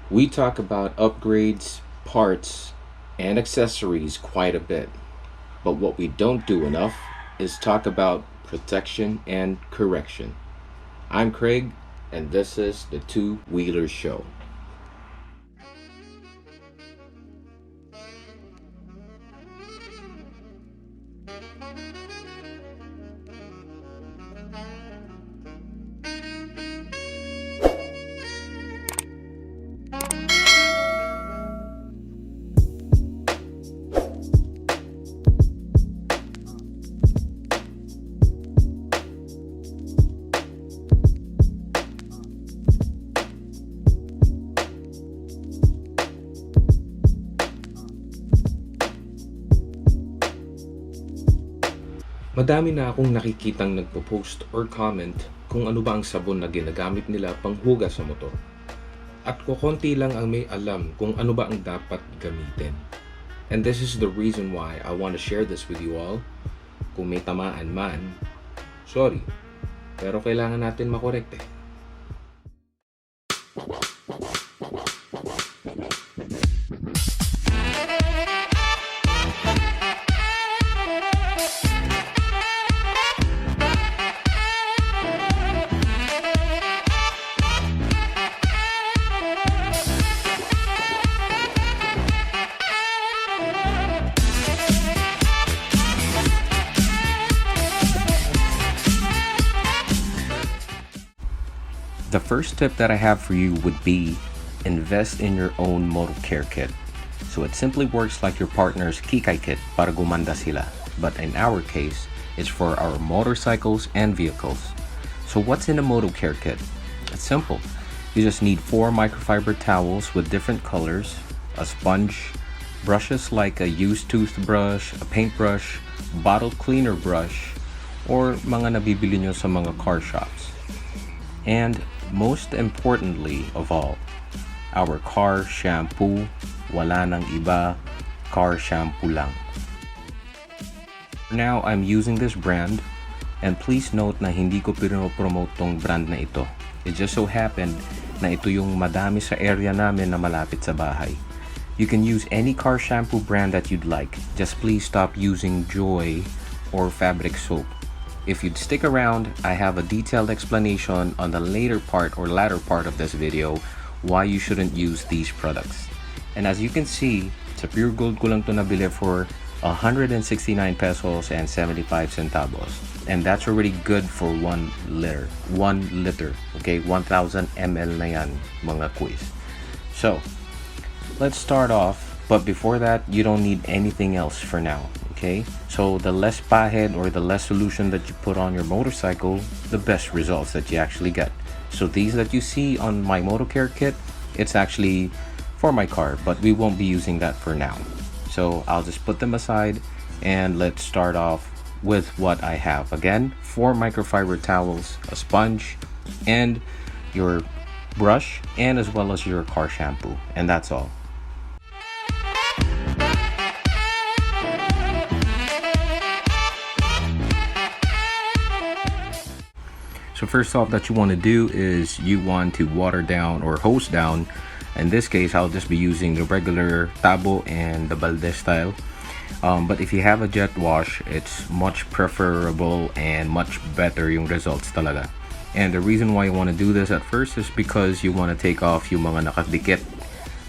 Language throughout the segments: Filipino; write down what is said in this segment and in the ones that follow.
We talk about upgrades, parts, and accessories quite a bit, but what we don't do enough is talk about protection and correction. I'm Craig, and this is the Two Wheelers Show. Madami na akong nakikitang nagpo-post or comment kung ano ba ang sabon na ginagamit nila panghugas sa motor. At kukonti lang ang may alam kung ano ba ang dapat gamitin. And this is the reason why I want to share this with you all. Kung may tamaan man, sorry, pero kailangan natin makorekte. The first tip that I have for you would be invest in your own motor care kit. So it simply works like your partner's kikay kit para gumanda sila. But in our case, it's for our motorcycles and vehicles. So what's in a motor care kit? It's simple. You just need 4 microfiber towels with different colors, a sponge, brushes like a used toothbrush, a paintbrush, bottle cleaner brush, or mga nabibili nyo sa mga car shops. And most importantly of all, our car shampoo. Wala nang iba, car shampoo lang. Now I'm using this brand, and please note na hindi ko pinopromote tong brand na ito. It just so happened na ito yung madami sa area namin na malapit sa bahay. You can use any car shampoo brand that you'd like. Just please stop using Joy or Fabric Soap. If you'd stick around, I have a detailed explanation on the later part or latter part of this video why you shouldn't use these products. And as you can see, sa Pure Gold ko lang to nabili for 169 pesos and 75 centavos. And that's already good for 1 liter. 1 liter, okay? 1,000 ml na yan, mga quiz. So, let's start off. But before that, you don't need anything else for now. Okay, so the less pahid or the less solution that you put on your motorcycle, the best results that you actually get. So these that you see on my motor care kit, it's actually for my car, but we won't be using that for now. So I'll just put them aside and let's start off with what I have. Again, 4 microfiber towels, a sponge, and your brush, and as well as your car shampoo, and that's all. So first off that you want to do is you want to water down or hose down. In this case, I'll just be using the regular Tabo and the Balde style. But if you have a jet wash, it's much preferable and much better yung results talaga. And the reason why you want to do this at first is because you want to take off yung mga nakadikit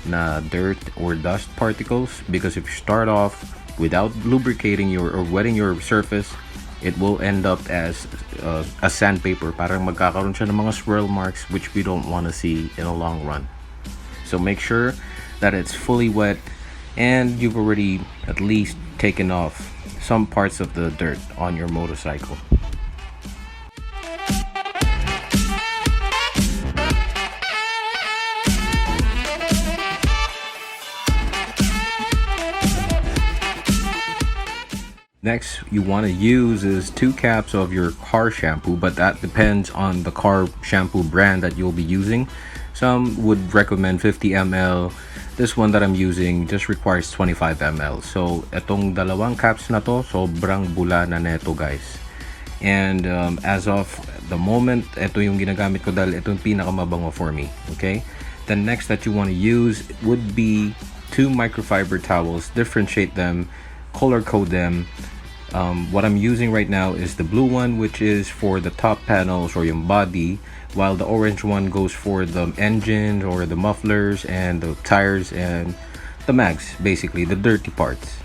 na dirt or dust particles. Because if you start off without lubricating your or wetting your surface, it will end up as a sandpaper. Parang magkakaroon siya ng mga swirl marks, which we don't want to see in a long run. So make sure that it's fully wet and you've already at least taken off some parts of the dirt on your motorcycle. Next, you want to use is 2 caps of your car shampoo, but that depends on the car shampoo brand that you'll be using. Some would recommend 50 ml. This one that I'm using just requires 25 ml. So, itong dalawang caps na to, sobrang bula na neto, guys. And as of the moment, ito yung ginagamit ko dahil ito yung pinakamabango for me. Okay? The next that you want to use would be 2 microfiber towels. Differentiate them, color code them. What I'm using right now is the blue one, which is for the top panels or yung body, while the orange one goes for the engines or the mufflers and the tires and the mags, basically the dirty parts.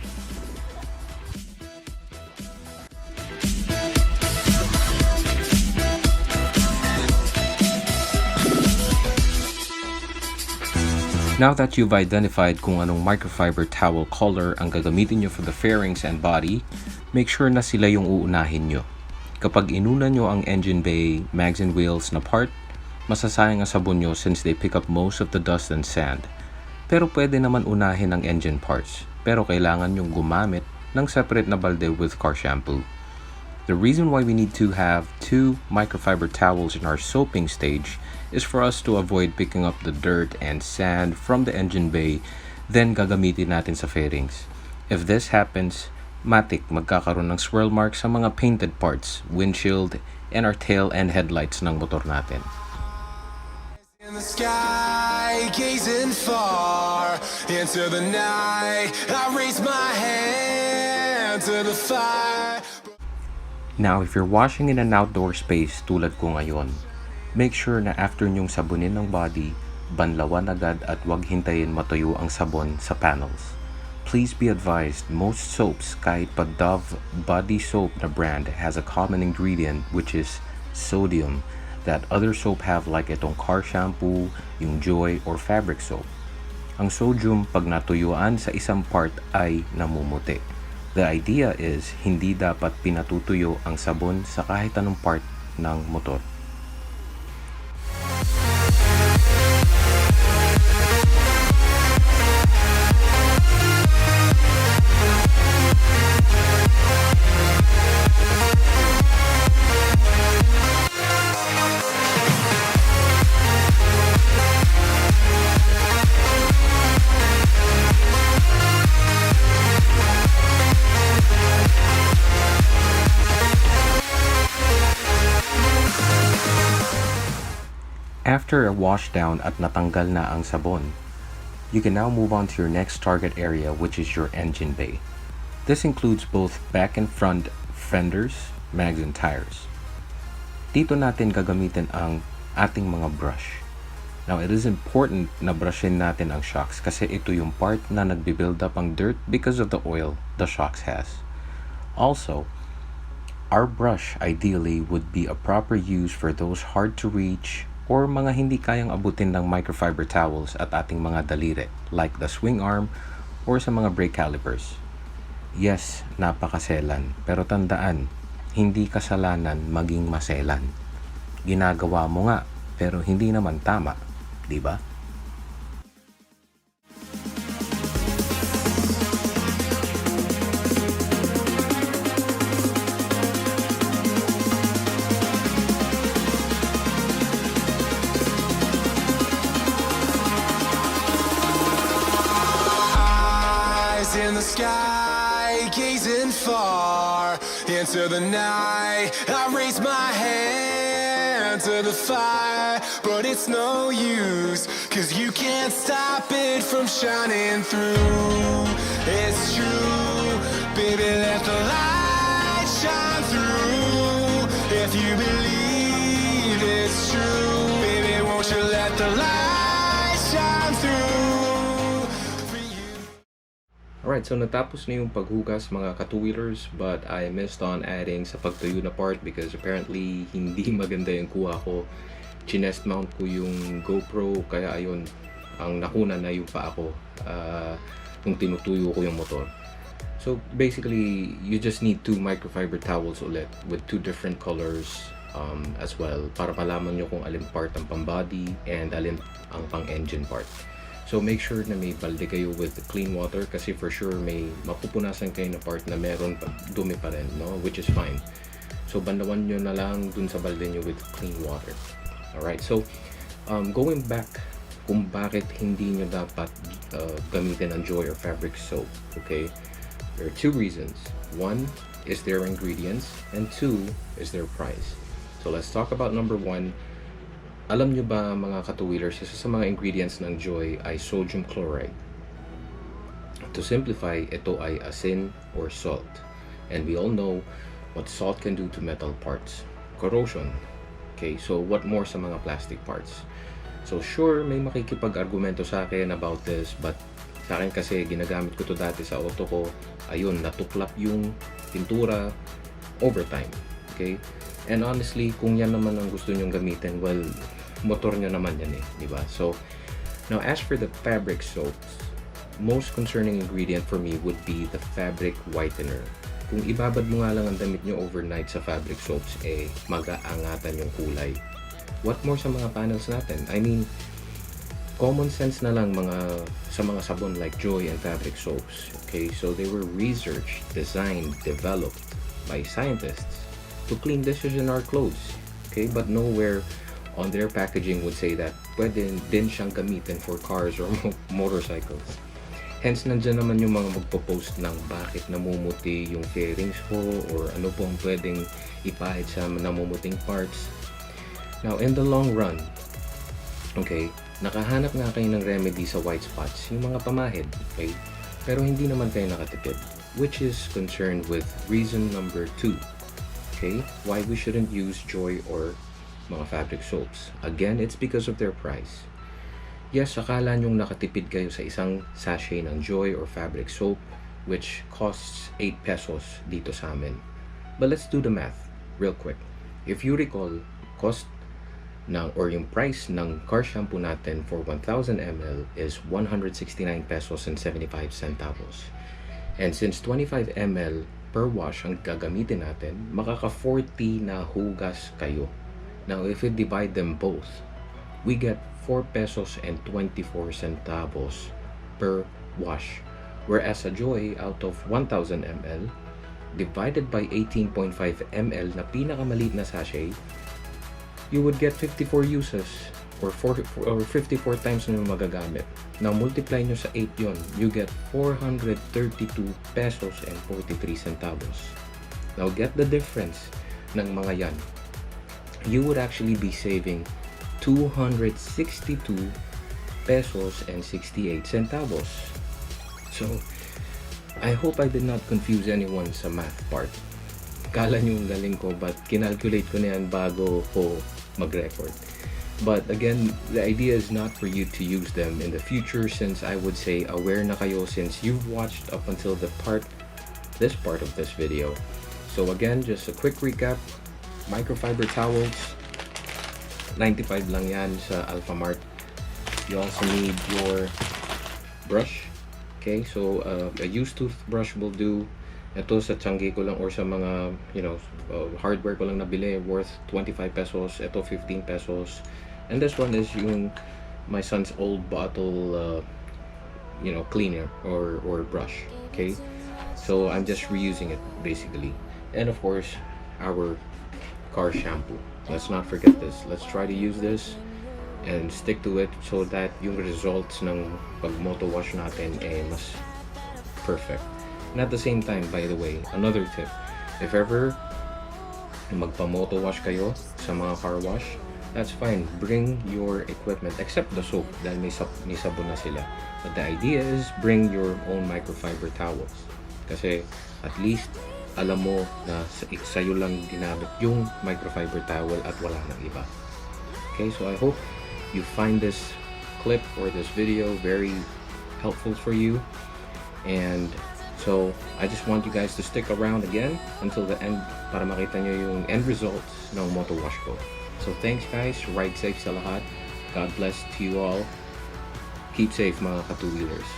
Now that you've identified kung anong microfiber towel color ang gagamitin nyo for the fairings and body, make sure na sila yung uunahin nyo. Kapag inuna nyo ang engine bay, mags and wheels na part, masasayang ang sabon nyo since they pick up most of the dust and sand. Pero pwede naman unahin ang engine parts, pero kailangan nyong gumamit ng separate na balde with car shampoo. The reason why we need to have 2 microfiber towels in our soaping stage is for us to avoid picking up the dirt and sand from the engine bay, then gagamitin natin sa fairings. If this happens, matik magkakaroon ng swirl marks sa mga painted parts, windshield, and our tail and headlights ng motor natin. In the sky, gazing far into the night, I raise my hand to the fire. Now, if you're washing in an outdoor space tulad ko ngayon, make sure na after nyong sabunin ng body, banlawan agad at wag hintayin matuyo ang sabon sa panels. Please be advised, most soaps kahit pa Dove body soap na brand has a common ingredient which is sodium that other soap have like itong car shampoo, yung Joy, or fabric soap. Ang sodium pag natuyuan sa isang part ay namumuti. The idea is hindi dapat pinatutuyo ang sabon sa kahit anong part ng motor. After a wash down at natanggal na ang sabon, you can now move on to your next target area, which is your engine bay. This includes both back and front fenders, mags, and tires. Dito natin gagamitin ang ating mga brush. Now, it is important na brushin natin ang shocks kasi ito yung part na nagbi-build up ang dirt because of the oil the shocks has. Also, our brush ideally would be a proper use for those hard to reach or mga hindi kayang abutin ng microfiber towels at ating mga daliri, like the swing arm or sa mga brake calipers. Yes, napakaselan, pero tandaan, hindi kasalanan maging maselan. Ginagawa mo nga, pero hindi naman tama, di ba? In the sky, gazing far into the night, I raise my hand to the fire, but it's no use, 'cause you can't stop it from shining through. It's true, baby, let the light shine through. If you believe it's true, baby, won't you let the light shine through. Alright, so natapos na yung paghugas mga katu-wheelers, but I missed on adding sa pagtuyo na part because apparently hindi maganda yung kuha ko. Chinest mount ko yung GoPro, kaya ayun, ang nakuna na yung pa ako nung tinutuyo ko yung motor. So basically, you just need 2 microfiber towels ulit with 2 different colors as well para malaman nyo kung alin part ang pang-body and alin ang pang-engine part. So make sure na may balde kayo with clean water kasi for sure may mapupunasan kayo na part na meron dumi pa rin, no? Which is fine. So bandawan nyo na lang dun sa balde nyo with clean water. Alright, so going back kung bakit hindi nyo dapat gamitin ang Joy or fabric soap, okay? There are 2 reasons. 1 is their ingredients and 2 is their price. So let's talk about number 1. Alam nyo ba mga katuwilers, isa sa mga ingredients ng Joy ay sodium chloride. To simplify, ito ay asin or salt. And we all know what salt can do to metal parts. Corrosion. Okay, so what more sa mga plastic parts? So sure, may makikipag-argumento sa akin about this, but sa akin kasi ginagamit ko to dati sa auto ko. Ayun, natuklap yung pintura over time. Okay? And honestly, kung yan naman ang gusto nyong gamitin, well, motor nyo naman yan di ba? So, now as for the fabric soaps, most concerning ingredient for me would be the fabric whitener. Kung ibabad mo nga lang ang damit nyo overnight sa fabric soaps, mag-aangatan yung kulay. What more sa mga panels natin? I mean, common sense na lang sa mga sabon like Joy and fabric soaps. Okay, so they were researched, designed, developed by scientists to clean dishes in our clothes. Okay, but nowhere on their packaging would say that pwede din siyang gamitin for cars or motorcycles. Hence, nandyan naman yung mga magpo-post ng bakit namumuti yung fairings ko or ano pong pwedeng ipahid sa namumuting parts. Now, in the long run, okay, nakahanap nga kayo ng remedy sa white spots, yung mga pamahid, okay? Pero hindi naman kayo nakatipid, which is concerned with reason number 2, okay? Why we shouldn't use Joy or mga fabric soaps. Again, it's because of their price. Yes, akala nyong nakatipid kayo sa isang sachet ng Joy or fabric soap, which costs 8 pesos dito sa amin. But let's do the math real quick. If you recall, cost or yung price ng car shampoo natin for 1000 ml is 169 pesos and 75 centavos. And since 25 ml per wash ang gagamitin natin, makaka 40 na hugas kayo. Now, if we divide them both, we get 4 pesos and 24 centavos per wash. Whereas a Joy out of 1000 ml, divided by 18.5 ml na pinakamaliit na sachet, you would get 54 uses or 54 times na yung magagamit. Now, multiply nyo sa 8 yon, you get 432 pesos and 43 centavos. Now, get the difference ng mga yan. You would actually be saving 262 pesos and 68 centavos. So, I hope I did not confuse anyone sa math part. Kala nyo yung galing ko, but kinalculate ko na yan bago ko mag-record. But again, the idea is not for you to use them in the future, since I would say aware na kayo since you've watched up until this part of this video. So again, just a quick recap. Microfiber towels, 95 lang yan sa Alphamart. You also need your brush. Okay, so a used toothbrush will do. Ito sa tiyanggi ko lang or sa mga hardware ko lang nabili, worth 25 pesos. Ito 15 pesos. And this one is yung my son's old bottle cleaner or brush. Okay, so I'm just reusing it basically. And of course, our car shampoo. Let's not forget this. Let's try to use this and stick to it so that yung results ng pag MOTOWASH natin mas perfect. And at the same time, by the way, another tip, if ever magpa MOTOWASH kayo sa mga car wash, that's fine. Bring your equipment except the soap dahil may sabon na sila. But the idea is bring your own microfiber towels kasi at least alam mo na sa'yo lang ginamit yung microfiber towel at wala nang iba. Okay, so I hope you find this clip or this video very helpful for you. And so I just want you guys to stick around again until the end para makita nyo yung end results ng MOTOWASH ko. So thanks guys, ride safe sa lahat. God bless to you all. Keep safe mga katu-wheelers.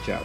Ciao.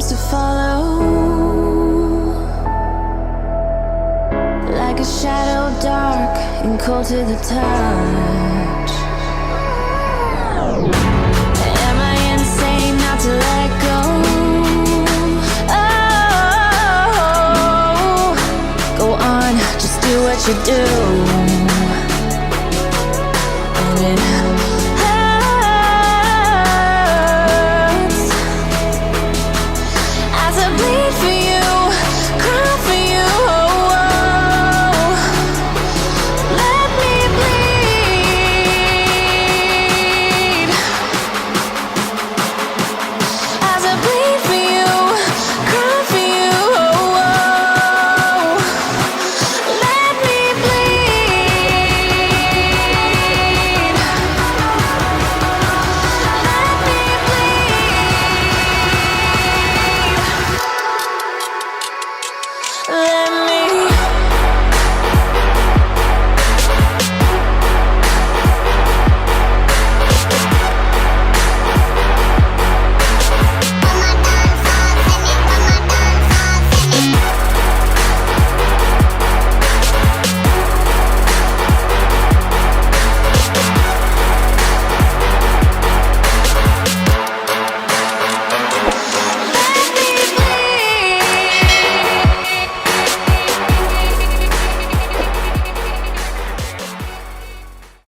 seems to follow, like a shadow, dark and cold to the touch. Am I insane not to let go? Oh, go on, just do what you do.